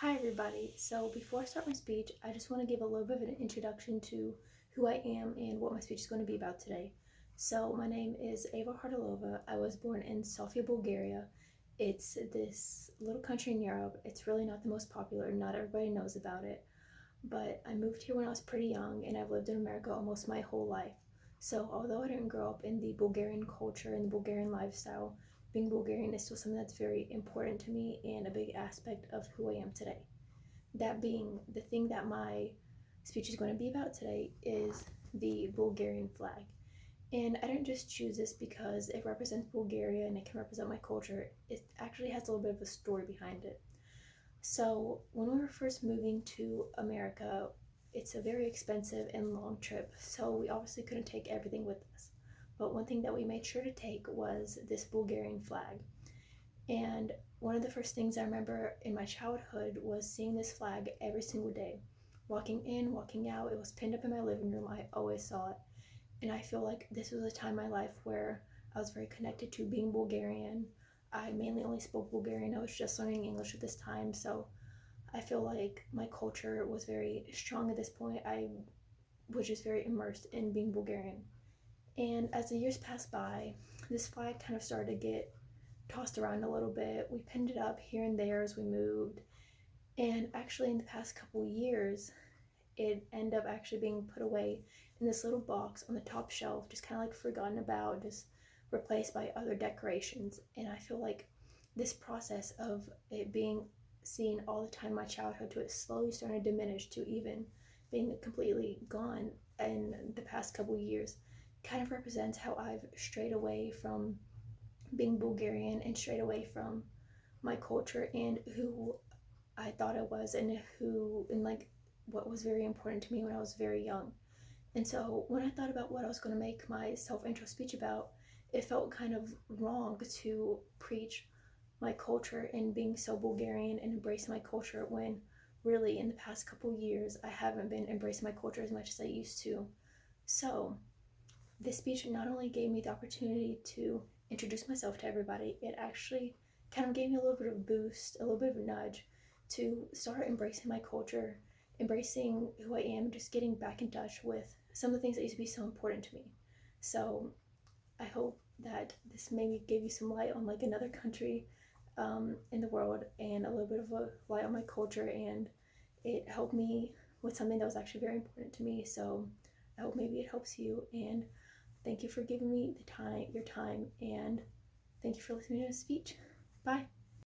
Hi everybody. So before I start my speech, I just want to give a little bit of an introduction to who I am and what my speech is going to be about today. So my name is Ava Hardalova. I was born in Sofia, Bulgaria. It's this little country in Europe. It's really not the most popular. Not everybody knows about it. But I moved here when I was pretty young and I've lived in America almost my whole life. So although I didn't grow up in the Bulgarian culture and the Bulgarian lifestyle, being Bulgarian is still something that's very important to me and a big aspect of who I am today. That being the thing that my speech is going to be about today is the Bulgarian flag. And I didn't just choose this because it represents Bulgaria and it can represent my culture. It actually has a little bit of a story behind it. So, when we were first moving to America, it's a very expensive and long trip, so we obviously couldn't take everything with us. But one thing that we made sure to take was this Bulgarian flag. And one of the first things I remember in my childhood was seeing this flag every single day. Walking in, walking out, it was pinned up in my living room. I always saw it. And I feel like this was a time in my life where I was very connected to being Bulgarian. I mainly only spoke Bulgarian. I was just learning English at this time, so I feel like my culture was very strong at this point. I was just very immersed in being Bulgarian. And as the years passed by, this flag kind of started to get tossed around a little bit. We pinned it up here and there as we moved. And actually, in the past couple years, it ended up actually being put away in this little box on the top shelf, just kind of like forgotten about, just replaced by other decorations. And I feel like this process of it being seen all the time in my childhood to it slowly starting to diminish to even being completely gone in the past couple years kind of represents how I've strayed away from being Bulgarian and strayed away from my culture and who I thought I was and like what was very important to me when I was very young. And so when I thought about what I was going to make my self-intro speech about, it felt kind of wrong to preach my culture and being so Bulgarian and embracing my culture when really in the past couple years I haven't been embracing my culture as much as I used to. So this speech not only gave me the opportunity to introduce myself to everybody, it actually kind of gave me a little bit of a boost, a little bit of a nudge to start embracing my culture, embracing who I am, just getting back in touch with some of the things that used to be so important to me. So I hope that this maybe gave you some light on like another country in the world and a little bit of a light on my culture, and it helped me with something that was actually very important to me. So I hope maybe it helps you, and thank you for giving me your time, and thank you for listening to the speech. Bye.